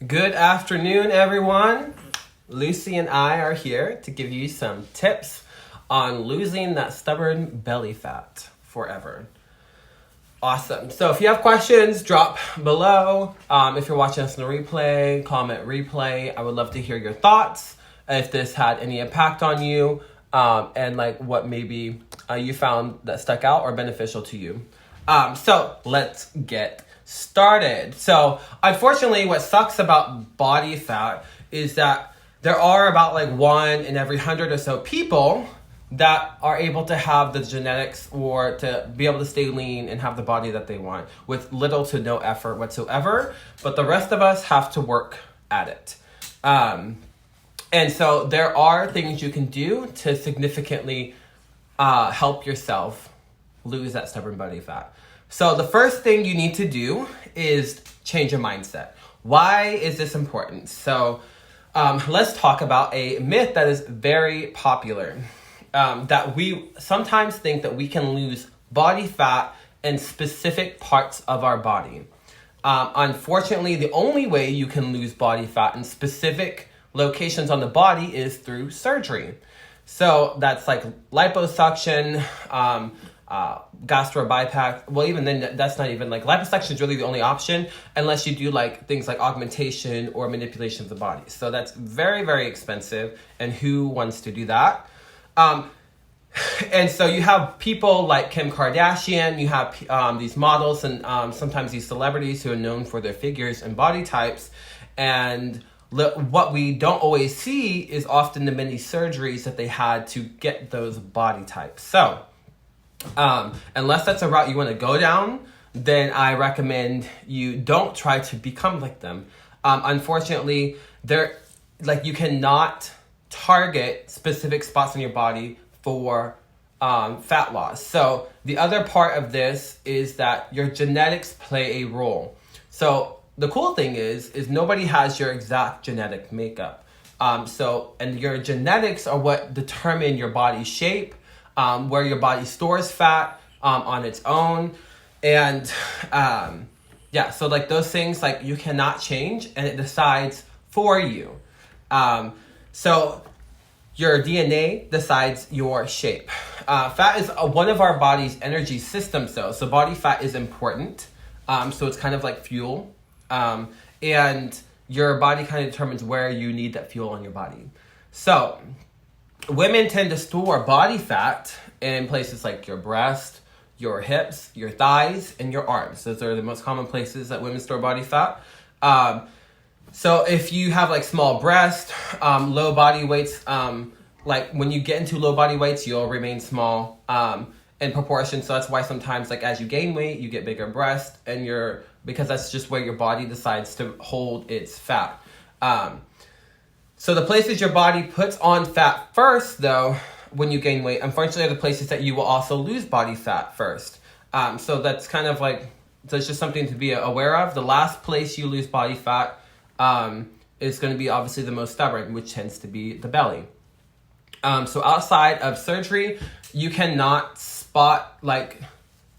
Good afternoon, everyone. Lucy and I are here to give you some tips on losing that stubborn belly fat forever. Awesome. So if you have questions, drop below. If you're watching us on the replay, comment replay. I would love to hear your thoughts, if this had any impact on you, and like what maybe you found that stuck out or beneficial to you. So let's get started. So unfortunately, what sucks about body fat is that there are about like 1 in every 100 or so people that are able to have the genetics or to be able to stay lean and have the body that they want with little to no effort whatsoever. But the rest of us have to work at it. And so there are things you can do to significantly help yourself lose that stubborn body fat. So the first thing you need to do is change your mindset. Why is this important? So let's talk about a myth that is very popular. That we sometimes think that we can lose body fat in specific parts of our body. Unfortunately, the only way you can lose body fat in specific locations on the body is through surgery. So that's like liposuction, gastro bypass. Well, even then, that's not even like liposuction is really the only option unless you do like things like augmentation or manipulation of the body. So that's very, very expensive. And who wants to do that? And so you have people like Kim Kardashian, you have these models and sometimes these celebrities who are known for their figures and body types. And what we don't always see is often the many surgeries that they had to get those body types. So unless that's a route you want to go down, then I recommend you don't try to become like them. Unfortunately, you cannot target specific spots in your body for fat loss. So the other part of this is that your genetics play a role. So the cool thing is nobody has your exact genetic makeup. And your genetics are what determine your body shape, where your body stores fat on its own. And so like those things like you cannot change and it decides for you. So your DNA decides your shape. Fat is one of our body's energy systems though. So body fat is important. So it's kind of like fuel. And your body kind of determines where you need that fuel in your body. So women tend to store body fat in places like your breast, your hips, your thighs, and your arms. Those are the most common places that women store body fat. So if you have like small breast, low body weights, like when you get into low body weights, you'll remain small in proportion. So that's why sometimes like as you gain weight, you get bigger breast because that's just where your body decides to hold its fat. So the places your body puts on fat first though, when you gain weight, unfortunately are the places that you will also lose body fat first. So that's kind of like, that's just something to be aware of. The last place you lose body fat is going to be obviously the most stubborn, which tends to be the belly. So outside of surgery, you cannot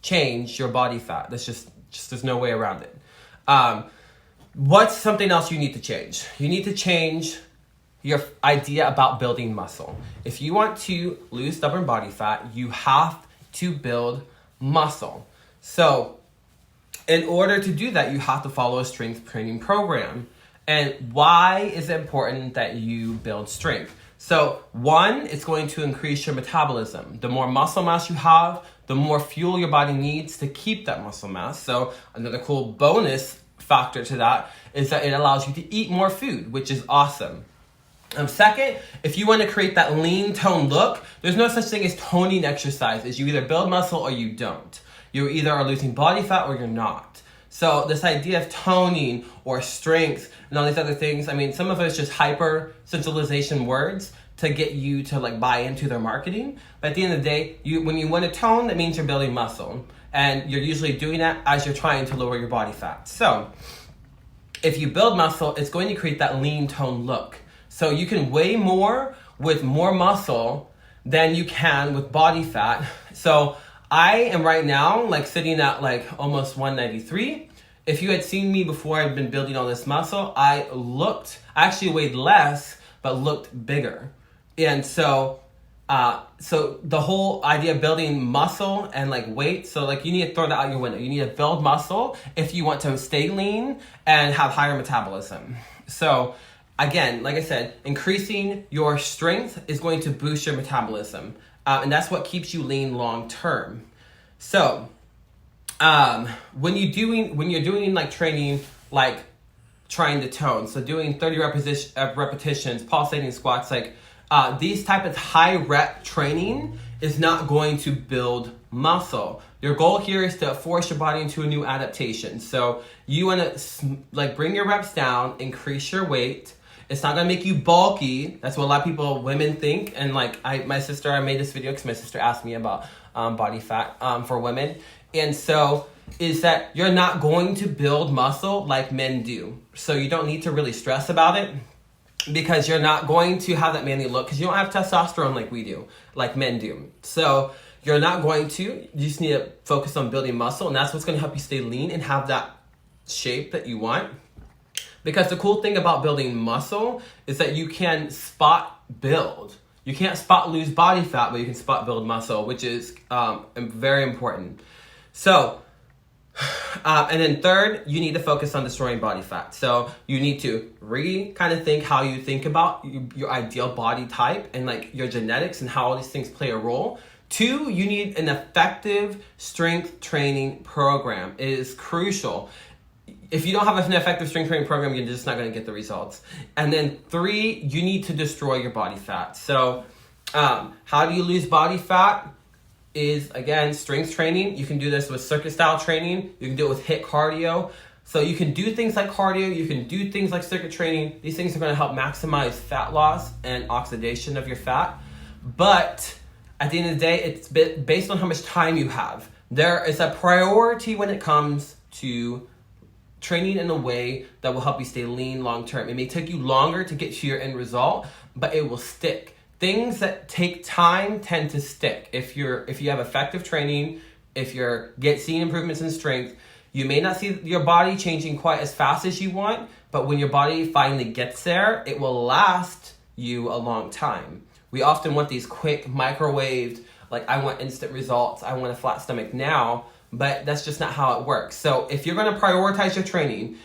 change your body fat. That's just there's no way around it. What's something else you need to change? You need to change your idea about building muscle. If you want to lose stubborn body fat, you have to build muscle. So in order to do that, you have to follow a strength training program. And why is it important that you build strength? So one, it's going to increase your metabolism. The more muscle mass you have, the more fuel your body needs to keep that muscle mass. So another cool bonus factor to that is that it allows you to eat more food, which is awesome. Second, if you want to create that lean tone look, there's no such thing as toning exercises. You either build muscle or you don't. You either are losing body fat or you're not. So this idea of toning or strength and all these other things, I mean, some of it's just hyper centralization words to get you to like buy into their marketing. But at the end of the day, when you want to tone, that means you're building muscle. And you're usually doing that as you're trying to lower your body fat. So if you build muscle, it's going to create that lean tone look. So you can weigh more with more muscle than you can with body fat. So I am right now like sitting at like almost 193, if you had seen me before I'd been building all this muscle, I actually weighed less, but looked bigger. And so the whole idea of building muscle and like weight, so like you need to throw that out your window. You need to build muscle if you want to stay lean and have higher metabolism. So again, like I said, increasing your strength is going to boost your metabolism. And that's what keeps you lean long term. So when you're doing like training, like trying to tone, so doing 30 repetitions, pulsating squats, like these type of high rep training is not going to build muscle. Your goal here is to force your body into a new adaptation. So you want to like bring your reps down, increase your weight. It's not gonna make you bulky. That's what a lot of people, women think. And like I made this video because my sister asked me about body fat for women. And so is that you're not going to build muscle like men do. So you don't need to really stress about it, because you're not going to have that manly look, because you don't have testosterone like we do, like men do. So you're not going to, you just need to focus on building muscle, and that's what's gonna help you stay lean and have that shape that you want. Because the cool thing about building muscle is that you can spot build. You can't spot lose body fat, but you can spot build muscle, which is very important. So, and then third, you need to focus on destroying body fat. So you need to kind of think how you think about your ideal body type and like your genetics and how all these things play a role. 2, you need an effective strength training program. It is crucial. If you don't have an effective strength training program, you're just not going to get the results. And then 3, you need to destroy your body fat. So how do you lose body fat? Is, again, strength training. You can do this with circuit style training. You can do it with HITT cardio. So you can do things like cardio. You can do things like circuit training. These things are going to help maximize fat loss and oxidation of your fat. But at the end of the day, it's based on how much time you have. There is a priority when it comes to training in a way that will help you stay lean long term. It may take you longer to get to your end result, but it will stick. Things that take time tend to stick. If you have effective training, if you're seeing improvements in strength, you may not see your body changing quite as fast as you want, but when your body finally gets there, it will last you a long time. We often want these quick microwaved, like I want instant results, I want a flat stomach now, but that's just not how it works. So if you're gonna prioritize your training,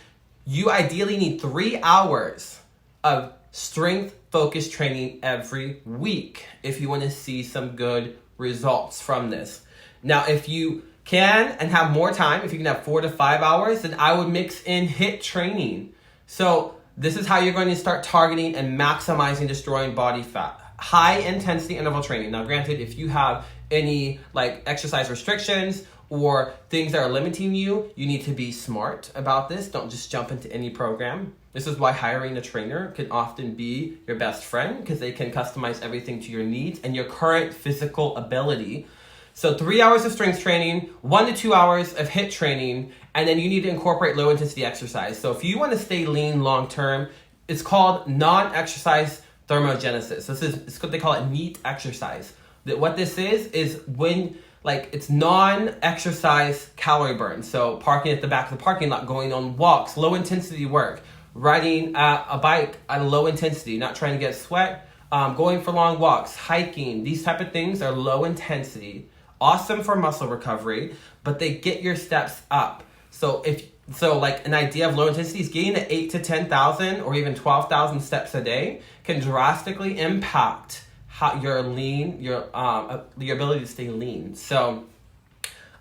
you ideally need 3 hours of strength-focused training every week if you want to see some good results from this. Now, if you can and have more time, if you can have 4 to 5 hours, then I would mix in HITT training. So this is how you're going to start targeting and maximizing destroying body fat. High intensity interval training. Now, granted, if you have any like exercise restrictions or things that are limiting you, you need to be smart about this. Don't just jump into any program. This is why hiring a trainer can often be your best friend, because they can customize everything to your needs and your current physical ability. So 3 hours of strength training, 1 to 2 hours of HITT training, and then you need to incorporate low intensity exercise. So if you want to stay lean long term, it's called non-exercise thermogenesis. So it's what they call it NEAT exercise. What this is when it's non-exercise calorie burn. So parking at the back of the parking lot, going on walks, low intensity work, riding a bike at a low intensity, not trying to get sweat, going for long walks, hiking. These type of things are low intensity, awesome for muscle recovery, but they get your steps up. So an idea of low intensity is getting to 8 to 10,000 or even 12,000 steps a day can drastically impact how you're lean, your ability to stay lean. So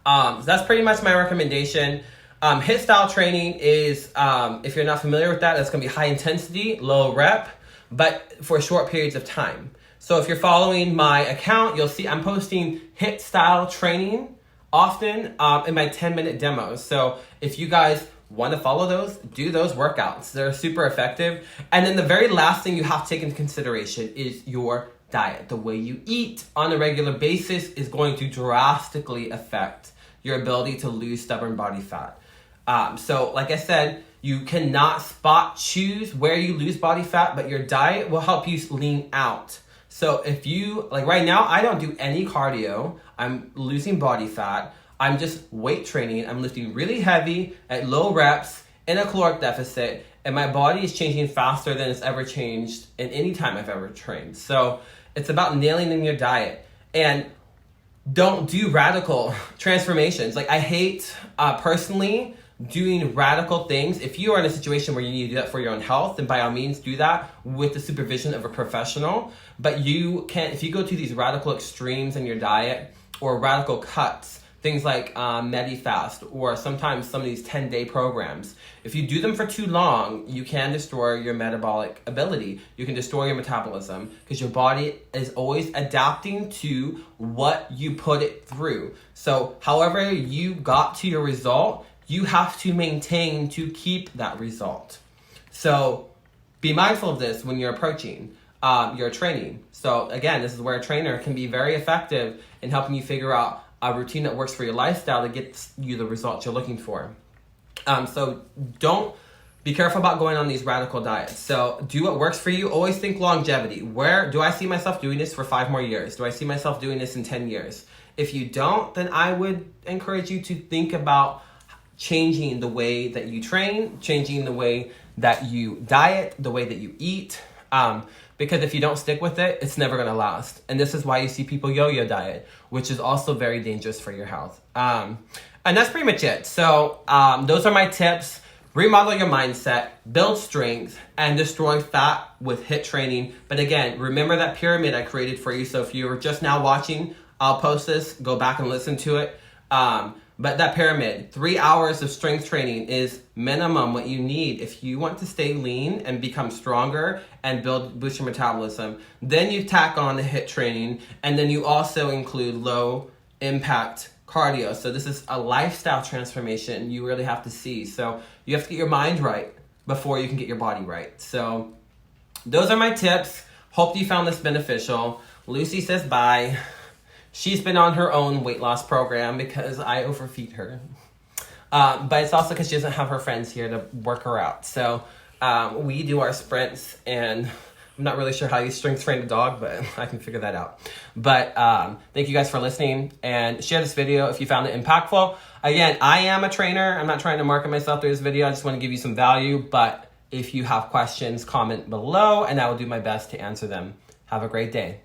that's pretty much my recommendation. HITT style training is, if you're not familiar with that, that's going to be high intensity, low rep, but for short periods of time. So if you're following my account, you'll see I'm posting HITT style training often in my 10-minute demos. So if you guys want to follow those, do those workouts. They're super effective. And then the very last thing you have to take into consideration is your diet. The way you eat on a regular basis is going to drastically affect your ability to lose stubborn body fat. So like I said, you cannot spot choose where you lose body fat, but your diet will help you lean out. So if you, like right now, I don't do any cardio. I'm losing body fat. I'm just weight training. I'm lifting really heavy at low reps in a caloric deficit, and my body is changing faster than it's ever changed in any time I've ever trained. So it's about nailing in your diet. And don't do radical transformations. Like, I hate personally doing radical things. If you are in a situation where you need to do that for your own health, then by all means do that with the supervision of a professional. But you can't, if you go to these radical extremes in your diet or radical cuts, things like Medifast, or sometimes some of these 10-day programs, if you do them for too long, you can destroy your metabolic ability. You can destroy your metabolism because your body is always adapting to what you put it through. So however you got to your result, you have to maintain to keep that result. So be mindful of this when you're approaching your training. So again, this is where a trainer can be very effective in helping you figure out a routine that works for your lifestyle that gets you the results you're looking for. So don't be careful about going on these radical diets. So do what works for you. Always think longevity. Where do I see myself doing this for 5 more years? Do I see myself doing this in 10 years? If you don't, then I would encourage you to think about changing the way that you train, changing the way that you diet, the way that you eat. Because if you don't stick with it, it's never going to last. And this is why you see people yo-yo diet, which is also very dangerous for your health. And that's pretty much it. So those are my tips. Remodel your mindset, build strength, and destroy fat with HITT training. But again, remember that pyramid I created for you. So if you're just now watching, I'll post this. Go back and listen to it. But that pyramid, 3 hours of strength training is minimum what you need if you want to stay lean and become stronger and boost your metabolism. Then you tack on the HITT training, and then you also include low impact cardio. So this is a lifestyle transformation you really have to see. So you have to get your mind right before you can get your body right. So those are my tips. Hope you found this beneficial. Lucy says bye. She's been on her own weight loss program because I overfeed her. But it's also because she doesn't have her friends here to work her out. So we do our sprints, and I'm not really sure how you strength train a dog, but I can figure that out. But thank you guys for listening, and share this video if you found it impactful. Again, I am a trainer. I'm not trying to market myself through this video. I just want to give you some value. But if you have questions, comment below, and I will do my best to answer them. Have a great day.